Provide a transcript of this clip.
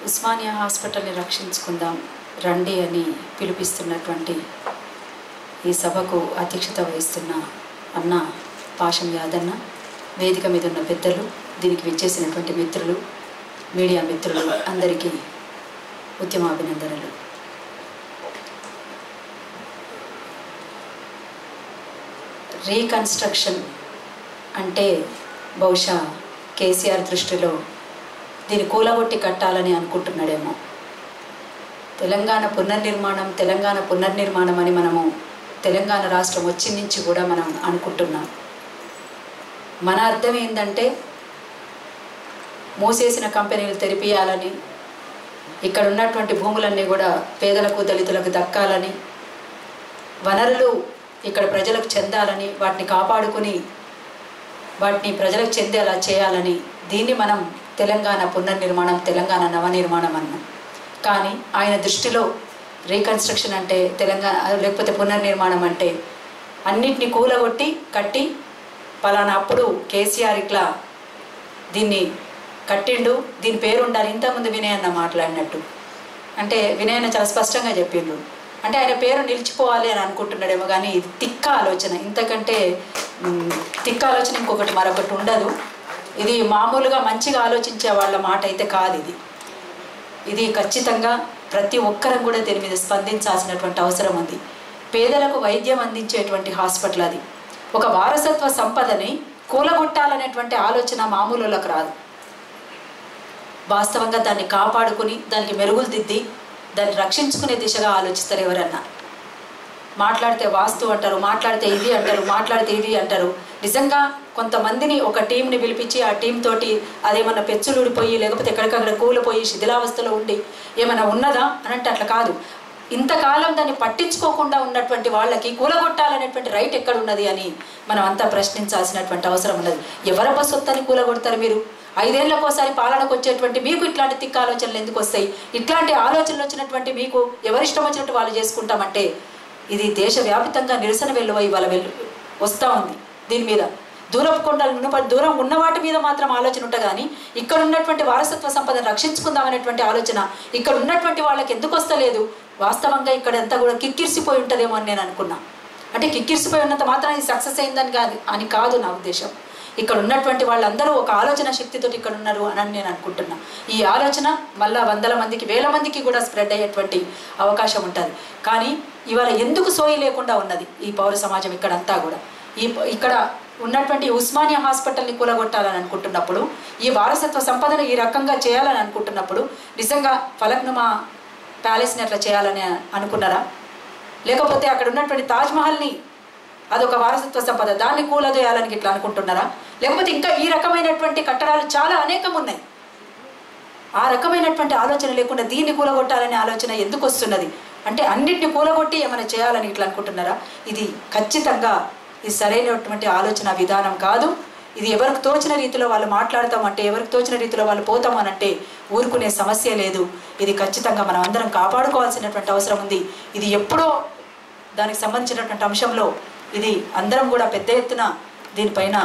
ఉస్మానియా హాస్పిటల్ని రక్షించుకుందాం రండి అని పిలుపిస్తున్నటువంటి ఈ సభకు అధ్యక్షత వహిస్తున్న అన్న పాషం యాదన్న, వేదిక మీద ఉన్న పెద్దలు, దీనికి విచ్చేసినటువంటి మిత్రులు, మీడియా మిత్రులు అందరికీ ఉద్యమాభినందనలు. రీకన్స్ట్రక్షన్ అంటే బహుశా కేసీఆర్ దృష్టిలో దీన్ని కూలగొట్టి కట్టాలని అనుకుంటున్నాడేమో. తెలంగాణ పునర్నిర్మాణం అని మనము తెలంగాణ రాష్ట్రం వచ్చి నుంచి కూడా మనం అనుకుంటున్నాం. మన అర్థం ఏంటంటే మూసేసిన కంపెనీలు తెరిపియాలని, ఇక్కడ ఉన్నటువంటి భూములన్నీ కూడా పేదలకు దళితులకు దక్కాలని, వనరులు ఇక్కడ ప్రజలకు చెందాలని, వాటిని కాపాడుకుని వాటిని ప్రజలకు చెందేలా చేయాలని, దీన్ని మనం తెలంగాణ పునర్నిర్మాణం, తెలంగాణ నవనిర్మాణం అన్నాం. కానీ ఆయన దృష్టిలో రీకన్స్ట్రక్షన్ అంటే తెలంగాణ లేకపోతే పునర్నిర్మాణం అంటే అన్నిటినీ కూలగొట్టి కట్టి పలానా అప్పుడు కేసీఆర్ ఇట్లా దీన్ని కట్టిండు, దీని పేరు ఉండాలి. ఇంతకుముందు వినయన్న మాట్లాడినట్టు, అంటే వినయన్న చాలా స్పష్టంగా చెప్పిండు. అంటే ఆయన పేరు నిలిచిపోవాలి అని అనుకుంటున్నాడేమో, కానీ ఇది తిక్క ఆలోచన. ఇంతకంటే తిక్క ఆలోచన ఇంకొకటి మరొకటి ఉండదు. ఇది మామూలుగా మంచిగా ఆలోచించే వాళ్ళ మాట అయితే కాదు. ఇది ఖచ్చితంగా ప్రతి ఒక్కరం కూడా దీని మీద స్పందించాల్సినటువంటి అవసరం ఉంది. పేదలకు వైద్యం అందించేటువంటి హాస్పిటల్ అది. ఒక వారసత్వ సంపదని కూలగొట్టాలనేటువంటి ఆలోచన మామూలులకు రాదు. వాస్తవంగా దాన్ని కాపాడుకుని దానికి మెరుగులు దిద్ది దాన్ని రక్షించుకునే దిశగా ఆలోచిస్తారు ఎవరన్నా. మాట్లాడితే వాస్తు అంటారు, మాట్లాడితే ఇది అంటారు, మాట్లాడితే ఇది అంటారు. నిజంగా కొంతమందిని ఒక టీంని పిలిపించి ఆ టీం తోటి అదేమన్నా పెచ్చులుడిపోయి లేకపోతే ఎక్కడికక్కడ కూలిపోయి శిథిలావస్థలో ఉండి ఏమైనా ఉన్నదా అని అంటే అట్లా కాదు. ఇంతకాలం దాన్ని పట్టించుకోకుండా ఉన్నటువంటి వాళ్ళకి కూలగొట్టాలనేటువంటి రైట్ ఎక్కడున్నది అని మనం అంతా ప్రశ్నించాల్సినటువంటి అవసరం ఉన్నది. ఎవరబ్బా సొత్తని కూలగొడతారు మీరు? 5 ఏళ్లకోసారి పాలనకు వచ్చేటువంటి మీకు ఇట్లాంటి తిక్క ఆలోచనలు ఎందుకు వస్తాయి? ఇట్లాంటి ఆలోచనలు వచ్చినటువంటి మీకు ఎవరిష్టం వచ్చినట్టు వాళ్ళు చేసుకుంటామంటే ఇది దేశవ్యాప్తంగా నిరసన వెల్లువై వాళ్ళ వస్తూ ఉంది. దీని మీద దూరపు కొండలు దూరం ఉన్న వాటి మీద మాత్రం ఆలోచన ఉంటుంది, కానీ ఇక్కడ ఉన్నటువంటి వారసత్వ సంపదను రక్షించుకుందామనేటువంటి ఆలోచన ఇక్కడ ఉన్నటువంటి వాళ్ళకి ఎందుకు వస్తలేదు? వాస్తవంగా ఇక్కడ అంతా కూడా కిక్కిరిసిపోయి ఉంటుందేమో అని నేను అనుకున్నా. అంటే కిక్కిరిసిపోయి ఉన్నంత మాత్రం ఇది సక్సెస్ అయిందని అని కాదు నా ఉద్దేశం. ఇక్కడ ఉన్నటువంటి వాళ్ళందరూ ఒక ఆలోచన శక్తితో ఇక్కడ ఉన్నారు అని నేను అనుకుంటున్నా. ఈ ఆలోచన మళ్ళా 100 మందికి 1000 మందికి కూడా స్ప్రెడ్ అయ్యేటువంటి అవకాశం ఉంటుంది. కానీ ఇవాళ ఎందుకు సోయి లేకుండా ఉన్నది ఈ పౌర సమాజం ఇక్కడంతా కూడా? ఇక్కడ ఉన్నటువంటి ఉస్మానియా హాస్పిటల్ని కూలగొట్టాలని అనుకుంటున్నప్పుడు, ఈ వారసత్వ సంపదను ఈ రకంగా చేయాలని అనుకుంటున్నప్పుడు నిజంగా ఫలక్నుమా ప్యాలెస్ని అట్లా చేయాలని అనుకున్నారా? లేకపోతే అక్కడ ఉన్నటువంటి తాజ్మహల్ని అదొక వారసత్వ సంపద దాన్ని కూలదోయాలని ఇట్లా అనుకుంటున్నారా? లేకపోతే ఇంకా ఈ రకమైనటువంటి కట్టడాలు చాలా అనేకం ఉన్నాయి. ఆ రకమైనటువంటి ఆలోచన లేకుండా దీన్ని కూలగొట్టాలనే ఆలోచన ఎందుకు వస్తున్నది? అంటే అన్నిటిని కూలగొట్టి ఏమైనా చేయాలని ఇట్లా అనుకుంటున్నారా? ఇది ఖచ్చితంగా ఇది సరైనటువంటి ఆలోచన విధానం కాదు. ఇది ఎవరికి తోచిన రీతిలో వాళ్ళు మాట్లాడతామంటే, ఎవరికి తోచిన రీతిలో వాళ్ళు పోతామనంటే ఊరుకునే సమస్య లేదు. ఇది ఖచ్చితంగా మనం అందరం కాపాడుకోవాల్సినటువంటి అవసరం ఉంది. ఇది ఎప్పుడో దానికి సంబంధించినటువంటి అంశంలో ఇది అందరం కూడా పెద్ద ఎత్తున దీనిపైన